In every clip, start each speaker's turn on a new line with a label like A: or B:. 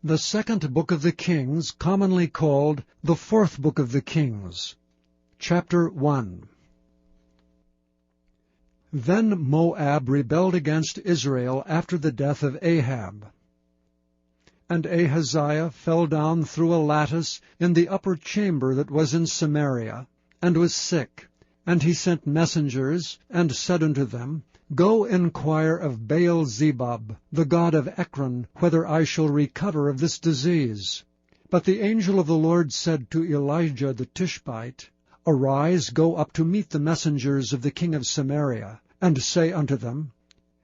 A: The second book of the Kings, commonly called the fourth book of the Kings. Chapter 1. Then Moab rebelled against Israel after the death of Ahab. And Ahaziah fell down through a lattice in the upper chamber that was in Samaria, and was sick. And he sent messengers, and said unto them, Go inquire of Baal-zebub, the god of Ekron, whether I shall recover of this disease. But the angel of the Lord said to Elijah the Tishbite, Arise, go up to meet the messengers of the king of Samaria, and say unto them,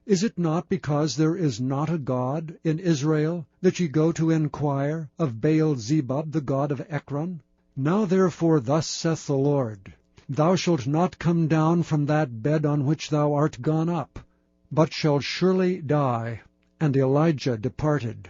A: Is it not because there is not a God in Israel, that ye go to inquire of Baal-zebub, the god of Ekron? Now therefore thus saith the Lord, Thou shalt not come down from that bed on which thou art gone up, but shalt surely die. And Elijah departed.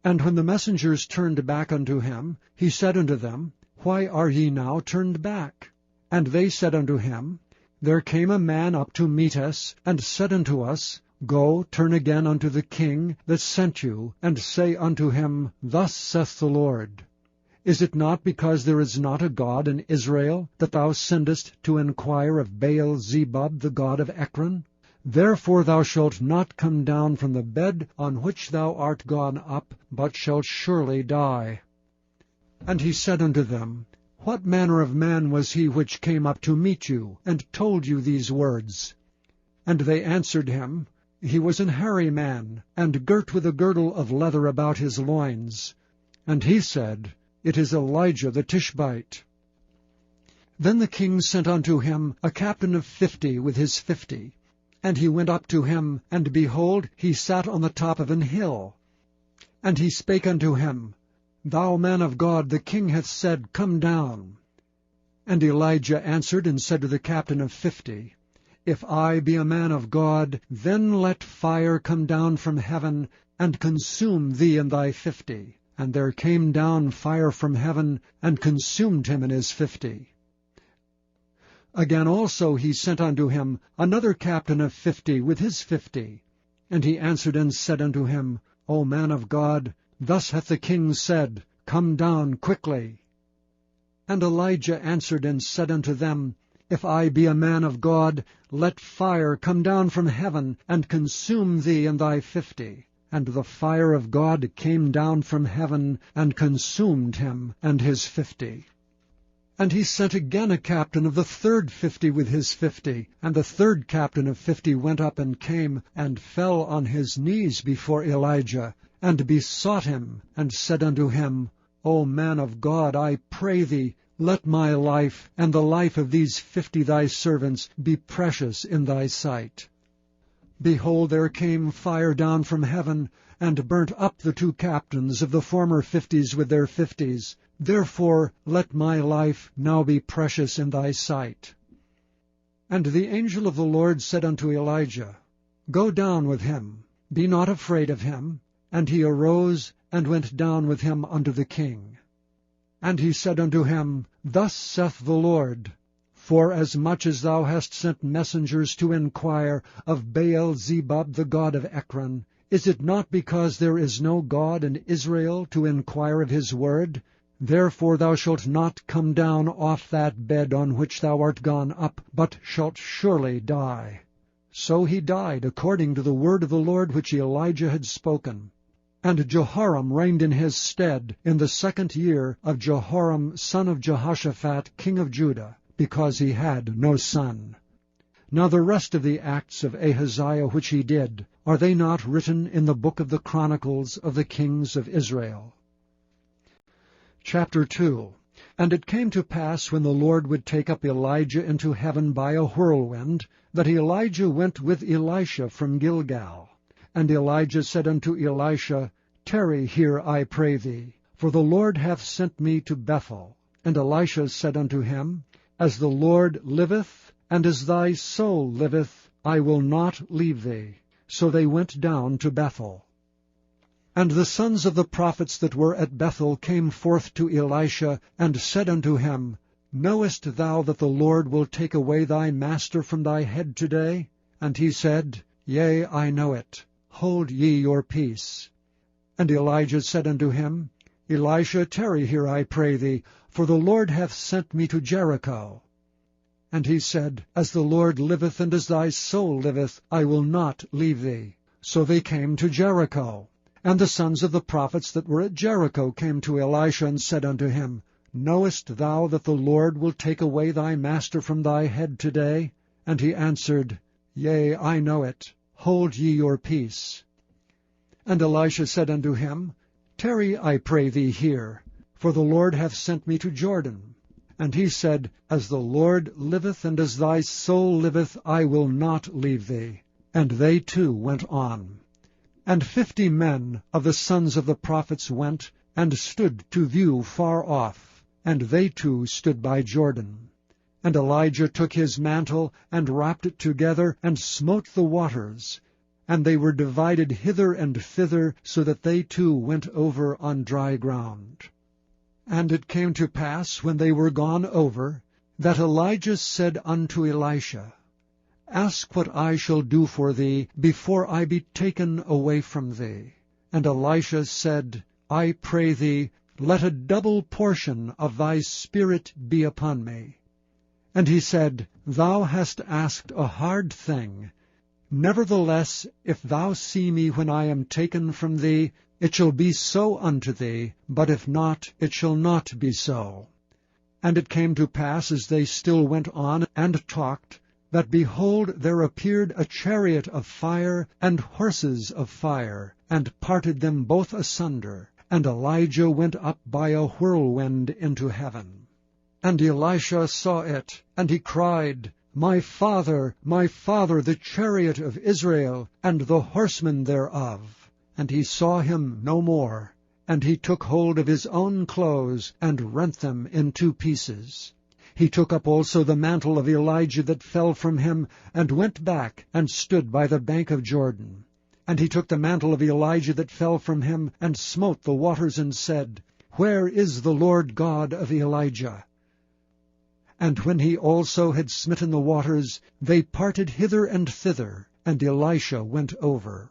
A: And when the messengers turned back unto him, he said unto them, Why are ye now turned back? And they said unto him, There came a man up to meet us, and said unto us, Go, turn again unto the king that sent you, and say unto him, Thus saith the Lord, Is it not because there is not a God in Israel, that thou sendest to inquire of Baal-zebub, the god of Ekron? Therefore thou shalt not come down from the bed on which thou art gone up, but shalt surely die. And he said unto them, What manner of man was he which came up to meet you, and told you these words? And they answered him, He was an hairy man, and girt with a girdle of leather about his loins. And he said, It is Elijah the Tishbite. Then the king sent unto him a captain of 50 with his 50. And he went up to him, and behold, he sat on the top of an hill. And he spake unto him, Thou man of God, the king hath said, Come down. And Elijah answered and said to the captain of 50, If I be a man of God, then let fire come down from heaven, and consume thee and thy 50. And there came down fire from heaven, and consumed him and his 50. Again also he sent unto him another captain of 50 with his 50. And he answered and said unto him, O man of God, thus hath the king said, Come down quickly. And Elijah answered and said unto them, If I be a man of God, let fire come down from heaven, and consume thee and thy 50. And the fire of God came down from heaven, and consumed him and his 50. And he sent again a captain of the third 50 with his 50. And the third captain of 50 went up and came, and fell on his knees before Elijah, and besought him, and said unto him, O man of God, I pray thee, let my life, and the life of these 50 thy servants, be precious in thy sight. Behold, there came fire down from heaven, and burnt up the 2 captains of the former 50s with their 50s. Therefore let my life now be precious in thy sight. And the angel of the Lord said unto Elijah, Go down with him, be not afraid of him. And he arose, and went down with him unto the king. And he said unto him, Thus saith the Lord, Forasmuch as thou hast sent messengers to inquire of Baal-zebub, the god of Ekron, is it not because there is no God in Israel to inquire of his word? Therefore thou shalt not come down off that bed on which thou art gone up, but shalt surely die. So he died according to the word of the Lord which Elijah had spoken. And Jehoram reigned in his stead in the 2nd year of Jehoram son of Jehoshaphat king of Judah, because he had no son. Now the rest of the acts of Ahaziah which he did, are they not written in the book of the Chronicles of the kings of Israel? Chapter 2. And it came to pass, when the Lord would take up Elijah into heaven by a whirlwind, that Elijah went with Elisha from Gilgal. And Elijah said unto Elisha, Tarry here, I pray thee, for the Lord hath sent me to Bethel. And Elisha said unto him, As the Lord liveth, and as thy soul liveth, I will not leave thee. So they went down to Bethel. And the sons of the prophets that were at Bethel came forth to Elisha, and said unto him, Knowest thou that the Lord will take away thy master from thy head today? And he said, Yea, I know it. Hold ye your peace. And Elijah said unto him, Elisha, tarry here, I pray thee, for the Lord hath sent me to Jericho. And he said, As the Lord liveth, and as thy soul liveth, I will not leave thee. So they came to Jericho. And the sons of the prophets that were at Jericho came to Elisha, and said unto him, Knowest thou that the Lord will take away thy master from thy head today? And he answered, Yea, I know it. Hold ye your peace. And Elisha said unto him, Tarry, I pray thee, here, for the Lord hath sent me to Jordan. And he said, As the Lord liveth, and as thy soul liveth, I will not leave thee. And they too went on. And 50 men of the sons of the prophets went, and stood to view far off. And they too stood by Jordan. And Elijah took his mantle, and wrapped it together, and smote the waters. And they were divided hither and thither, so that they too went over on dry ground. And it came to pass, when they were gone over, that Elijah said unto Elisha, Ask what I shall do for thee, before I be taken away from thee. And Elisha said, I pray thee, let a double portion of thy spirit be upon me. And he said, Thou hast asked a hard thing. Nevertheless, if thou see me when I am taken from thee, it shall be so unto thee, but if not, it shall not be so. And it came to pass, as they still went on and talked, that behold, there appeared a chariot of fire and horses of fire, and parted them both asunder. And Elijah went up by a whirlwind into heaven. And Elisha saw it, and he cried, my father, the chariot of Israel, and the horsemen thereof. And he saw him no more. And he took hold of his own clothes, and rent them in 2 pieces. He took up also the mantle of Elijah that fell from him, and went back, and stood by the bank of Jordan. And he took the mantle of Elijah that fell from him, and smote the waters, and said, Where is the Lord God of Elijah? And when he also had smitten the waters, they parted hither and thither, and Elisha went over.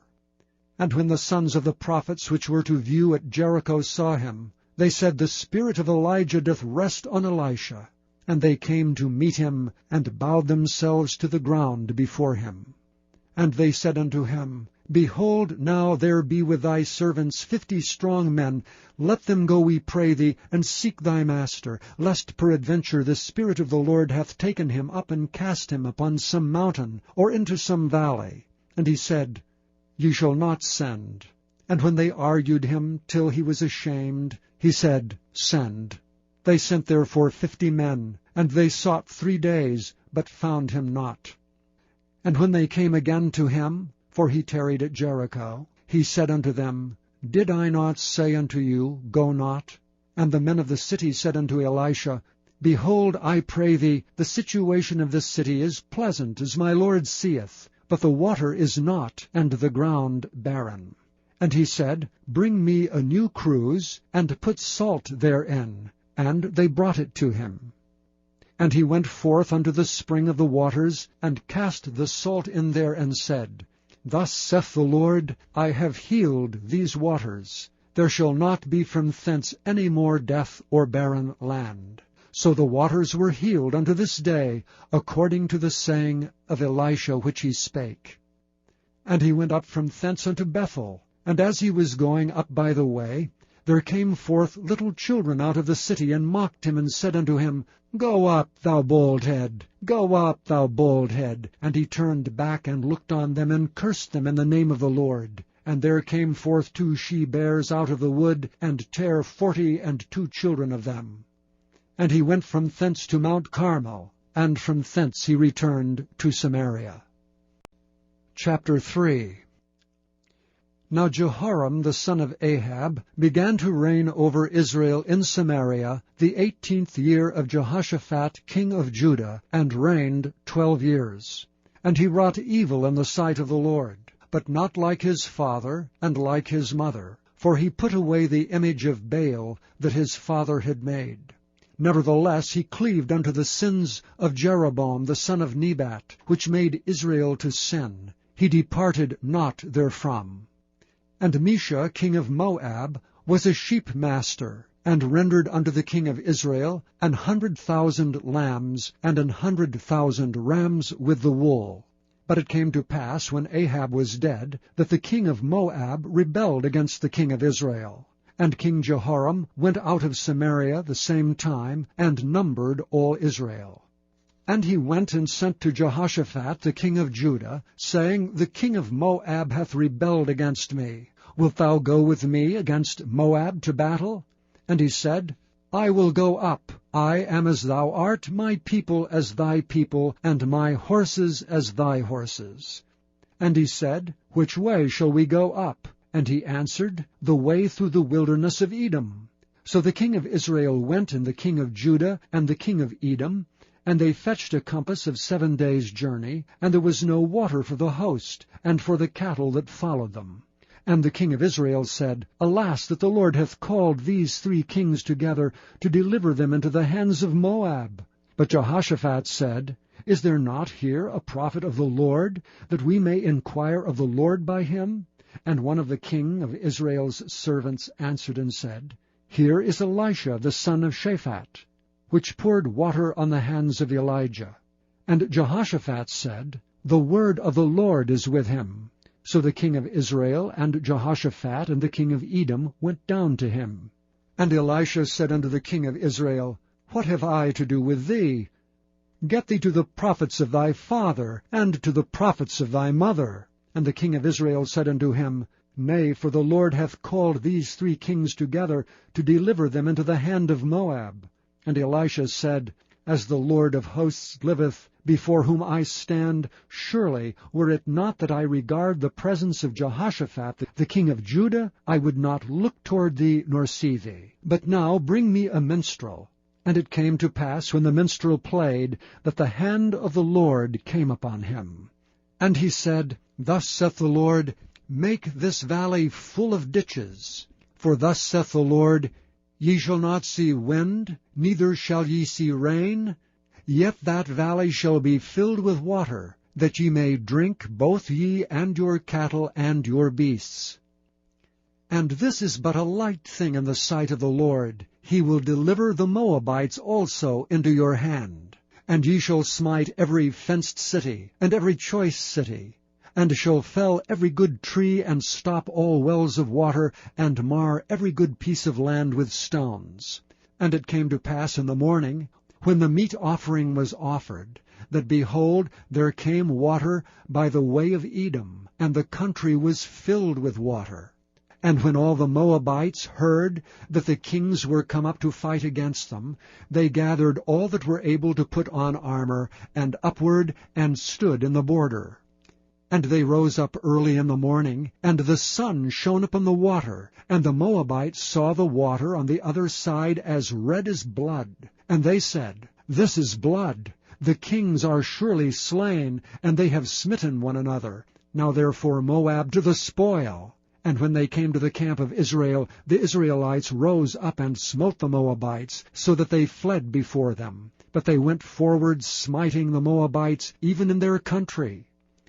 A: And when the sons of the prophets which were to view at Jericho saw him, they said, The spirit of Elijah doth rest on Elisha. And they came to meet him, and bowed themselves to the ground before him. And they said unto him, Behold, now there be with thy servants 50 strong men. Let them go, we pray thee, and seek thy master, lest peradventure the Spirit of the Lord hath taken him up, and cast him upon some mountain, or into some valley. And he said, Ye shall not send. And when they argued him till he was ashamed, he said, Send. They sent therefore 50 men, and they sought 3 days, but found him not. And when they came again to him, for he tarried at Jericho, he said unto them, Did I not say unto you, Go not? And the men of the city said unto Elisha, Behold, I pray thee, the situation of this city is pleasant, as my Lord seeth, but the water is not, and the ground barren. And he said, Bring me a new cruse, and put salt therein. And they brought it to him. And he went forth unto the spring of the waters, and cast the salt in there, and said, Thus saith the Lord, I have healed these waters. There shall not be from thence any more death or barren land. So the waters were healed unto this day, according to the saying of Elisha which he spake. And he went up from thence unto Bethel. And as he was going up by the way, there came forth little children out of the city, and mocked him, and said unto him, Go up, thou bald head! Go up, thou bald head! And he turned back, and looked on them, and cursed them in the name of the Lord. And there came forth 2 she-bears out of the wood, and tare 42 children of them. And he went from thence to Mount Carmel, and from thence he returned to Samaria. Chapter 3. Now Jehoram the son of Ahab began to reign over Israel in Samaria the 18th year of Jehoshaphat king of Judah, and reigned 12 years. And he wrought evil in the sight of the Lord, but not like his father and like his mother, for he put away the image of Baal that his father had made. Nevertheless he cleaved unto the sins of Jeroboam the son of Nebat, which made Israel to sin. He departed not therefrom. And Mesha king of Moab was a sheep master, and rendered unto the king of Israel 100,000 lambs, and 100,000 rams with the wool. But it came to pass, when Ahab was dead, that the king of Moab rebelled against the king of Israel. And King Jehoram went out of Samaria the same time, and numbered all Israel. And he went and sent to Jehoshaphat the king of Judah, saying, The king of Moab hath rebelled against me. Wilt thou go with me against Moab to battle? And he said, I will go up. I am as thou art, my people as thy people, and my horses as thy horses. And he said, Which way shall we go up? And he answered, The way through the wilderness of Edom. So the king of Israel went, and the king of Judah, and the king of Edom, and they fetched a compass of 7 days' journey, and there was no water for the host, and for the cattle that followed them. And the king of Israel said, Alas, that the Lord hath called these 3 kings together, to deliver them into the hands of Moab. But Jehoshaphat said, Is there not here a prophet of the Lord, that we may inquire of the Lord by him? And one of the king of Israel's servants answered and said, Here is Elisha the son of Shaphat, which poured water on the hands of Elijah. And Jehoshaphat said, The word of the Lord is with him. So the king of Israel and Jehoshaphat and the king of Edom went down to him. And Elisha said unto the king of Israel, What have I to do with thee? Get thee to the prophets of thy father, and to the prophets of thy mother. And the king of Israel said unto him, Nay, for the Lord hath called these 3 kings together, to deliver them into the hand of Moab. And Elisha said, As the Lord of hosts liveth, before whom I stand, surely, were it not that I regard the presence of Jehoshaphat, the king of Judah, I would not look toward thee, nor see thee. But now bring me a minstrel. And it came to pass, when the minstrel played, that the hand of the Lord came upon him. And he said, Thus saith the Lord, Make this valley full of ditches. For thus saith the Lord, Ye shall not see wind, neither shall ye see rain, yet that valley shall be filled with water, that ye may drink, both ye and your cattle and your beasts. And this is but a light thing in the sight of the Lord. He will deliver the Moabites also into your hand. And ye shall smite every fenced city, and every choice city, and shall fell every good tree, and stop all wells of water, and mar every good piece of land with stones. And it came to pass in the morning, when the meat offering was offered, that, behold, there came water by the way of Edom, and the country was filled with water. And when all the Moabites heard that the kings were come up to fight against them, they gathered all that were able to put on armor, and upward, and stood in the border. And they rose up early in the morning, and the sun shone upon the water, and the Moabites saw the water on the other side as red as blood. And they said, This is blood. The kings are surely slain, and they have smitten one another. Now therefore Moab to the spoil. And when they came to the camp of Israel, the Israelites rose up and smote the Moabites, so that they fled before them. But they went forward, smiting the Moabites, even in their country.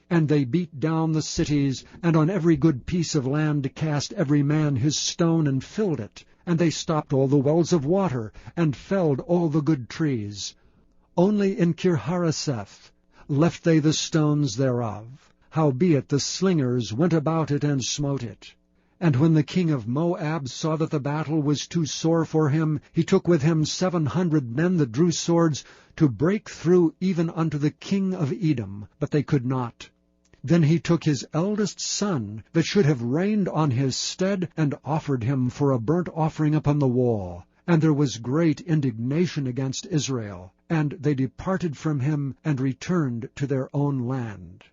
A: And they beat down the cities, and on every good piece of land cast every man his stone, and filled it. And they stopped all the wells of water, and felled all the good trees. Only in Kirharaseth left they the stones thereof. Howbeit the slingers went about it and smote it. And when the king of Moab saw that the battle was too sore for him, he took with him 700 men that drew swords, to break through even unto the king of Edom, but they could not. Then he took his eldest son, that should have reigned on his stead, and offered him for a burnt offering upon the wall. And there was great indignation against Israel, and they departed from him, and returned to their own land.